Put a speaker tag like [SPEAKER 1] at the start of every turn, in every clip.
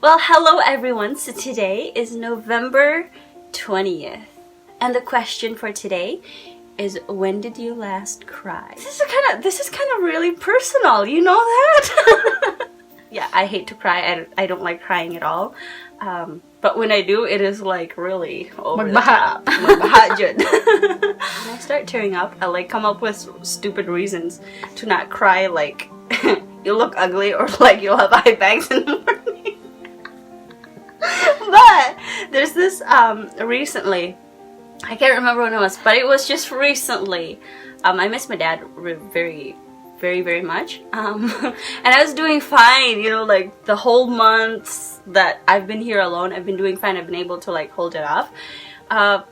[SPEAKER 1] Well, hello everyone. So today is November 20th. And the question for today is, when did you last cry? This is kind of really personal, you know that? Yeah, I hate to cry. I don't like crying at all. But when I do, it is like really over the top. Magbaha jud. When I start tearing up, I like come up with stupid reasons to not cry, like you look ugly or like you'll have eye bags in the morning. But there's this recently, I can't remember when it was, but it was just recently. I miss my dad very much. And I was doing fine, you know, like the whole months that I've been here alone, I've been doing fine. I've been able to like hold it off. But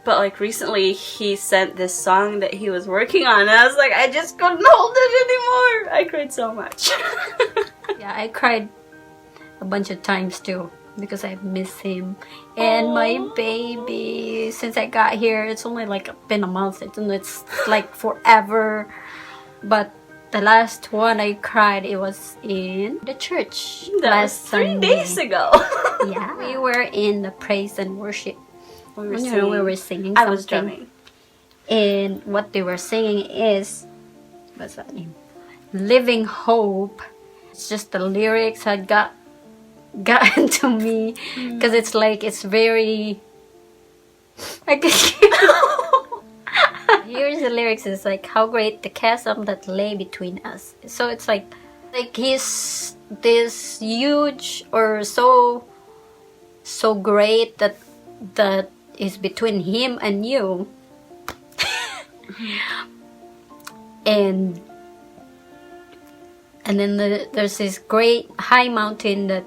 [SPEAKER 1] like recently he sent this song that he was working on and I was like, I just couldn't hold it anymore. I cried so much.
[SPEAKER 2] Yeah, I cried a bunch of times too because I miss him and my baby. Since I got here, it's only like been a month. It's like forever. But the last one I cried, it was in the church last
[SPEAKER 1] 3 days ago.
[SPEAKER 2] Yeah, we were in the praise and worship.
[SPEAKER 1] We were
[SPEAKER 2] singing.
[SPEAKER 1] I was drumming.
[SPEAKER 2] And what they were singing is, what's that name? Living Hope. It's just the lyrics had gotten to me because it's like, it's very, I guess. Here's the lyrics. It's like, how great the chasm that lay between us. So it's like he's this huge or so great that is between him and you. and then there's this great high mountain that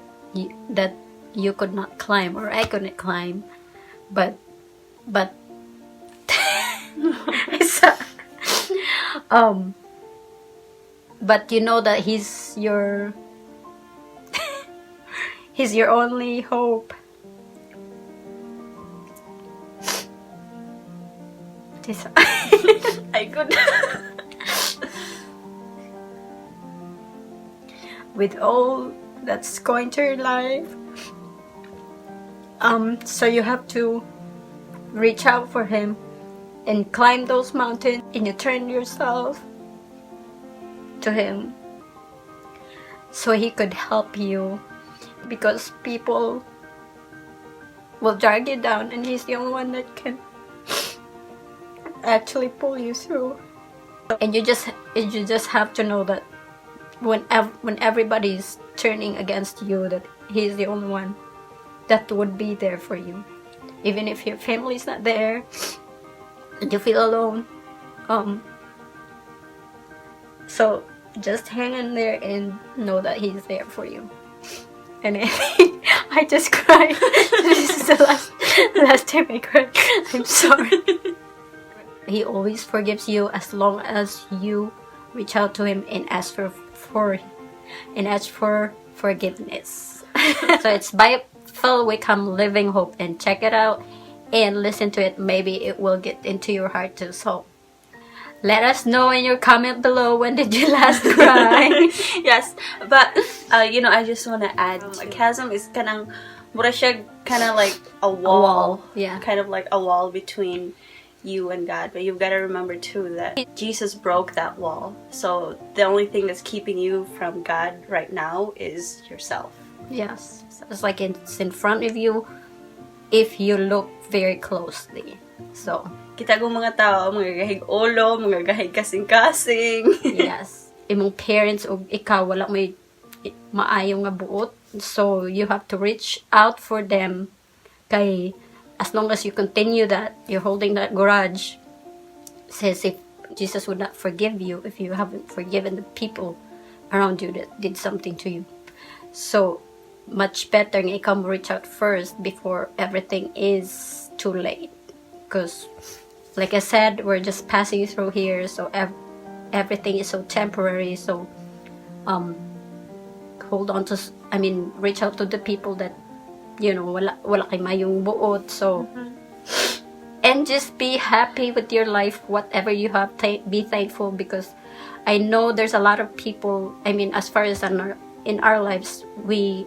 [SPEAKER 2] you could not climb, or I couldn't climb, but but you know that he's your only hope.
[SPEAKER 1] I could.
[SPEAKER 2] With all that's going to your life, so you have to reach out for him and climb those mountains, and you turn yourself to him so he could help you, because people will drag you down and he's the only one that can actually pull you through. And you just have to know that when everybody's turning against you, that he's the only one that would be there for you, even if your family's not there and you feel alone. So just hang in there and know that he's there for you. And I just cried. This is the last time I cried. I'm sorry. He always forgives you as long as you reach out to him and ask for forgiveness. So it's by Phil Wickham, Living Hope, and check it out and listen to it. Maybe it will get into your heart too. So let us know in your comment below, when did you last cry?
[SPEAKER 1] Yes, but you know, I just want to add, a chasm is kind of like a wall.
[SPEAKER 2] Yeah,
[SPEAKER 1] kind of like a wall between you and God. But you've got to remember too that Jesus broke that wall. So the only thing that's keeping you from God right now is yourself.
[SPEAKER 2] Yes, it's like it's in front of you if you look very closely. So
[SPEAKER 1] kita kong mga tao, mga gahig ulo, mga gahig kasing-kasing.
[SPEAKER 2] Yes, imong parents o ikaw wala may maayo nga buot, so you have to reach out for them. Kay as long as you continue that, you're holding that grudge, says if Jesus would not forgive you if you haven't forgiven the people around you that did something to you. So much better nga ikaw reach out first before everything is too late. Because like I said, we're just passing through here, so everything is so temporary. So hold on to, reach out to the people that, you know, wala kay mayong buot. So and just be happy with your life, whatever you have. Be thankful, because I know there's a lot of people, as far as in our lives, we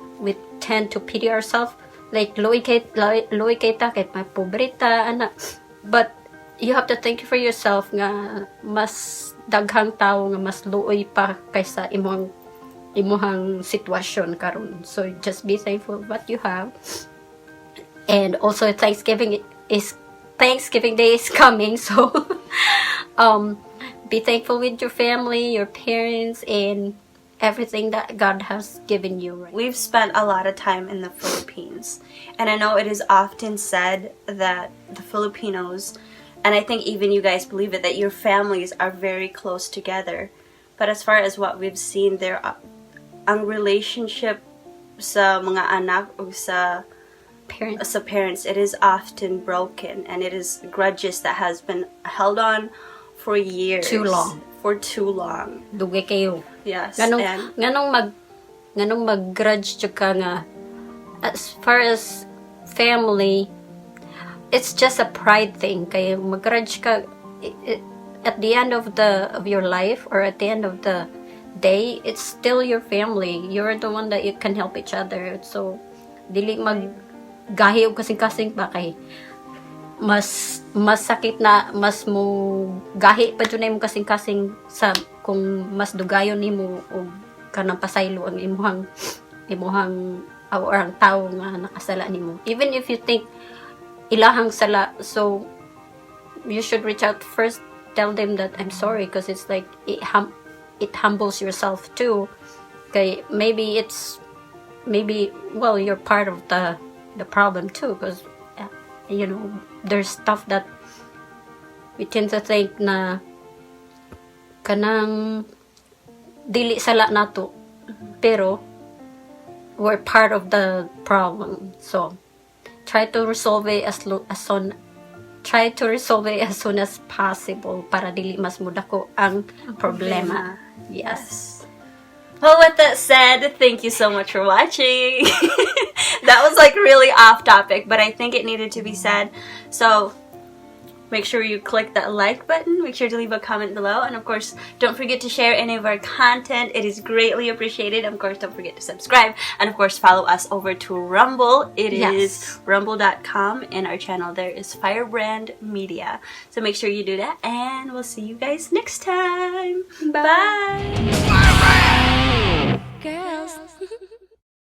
[SPEAKER 2] tend to pity ourselves. Like, luoy kita, kahit may pobrita, ana. But, you have to think for yourself nga mas daghang tao nga mas luoy pa kaysa imuhang sitwasyon karon. So, just be thankful what you have. And also, Thanksgiving Day is coming, so be thankful with your family, your parents, and everything that God has given you.
[SPEAKER 1] We've spent a lot of time in the Philippines, and I know it is often said that the Filipinos, and I think even you guys believe it, that your families are very close together. But as far as what we've seen, there ang relationship sa mga anak o sa parents, it is often broken, and it is grudges that has been held on for years. For too long.
[SPEAKER 2] Dugay kayo.
[SPEAKER 1] Yes.
[SPEAKER 2] Nganong mag-grudge ka nga. As far as family, it's just a pride thing. Kaya mag-grudge ka at the end of your life, or at the end of the day, it's still your family. You're the one that you can help each other. So, dili gahi og kasing-kasing pa kay mas sakit na, mas mo gahi pa dun mo kasing-kasing sa kung mas dugayon nimo og kanang pasaylo ang imuhang ang tao nga nakasala nimo. Even if you think ilahang sala, so you should reach out first, tell them that I'm sorry, because it's like it humbles yourself too. Kay maybe you're part of the problem too, because there's stuff that we tend to think na kanang dili sala nato, pero we're part of the problem. So try to resolve it as soon as possible para dili mas mudako ang problema. Yes.
[SPEAKER 1] Well, with that said, thank you so much for watching. That was like really off topic, but I think it needed to be said. So make sure you click that like button. Make sure to leave a comment below. And of course, don't forget to share any of our content. It is greatly appreciated. Of course, don't forget to subscribe. And of course, follow us over to Rumble. It is rumble.com. And our channel there is Firebrand Media. So make sure you do that. And we'll see you guys next time. Bye.
[SPEAKER 2] Girls.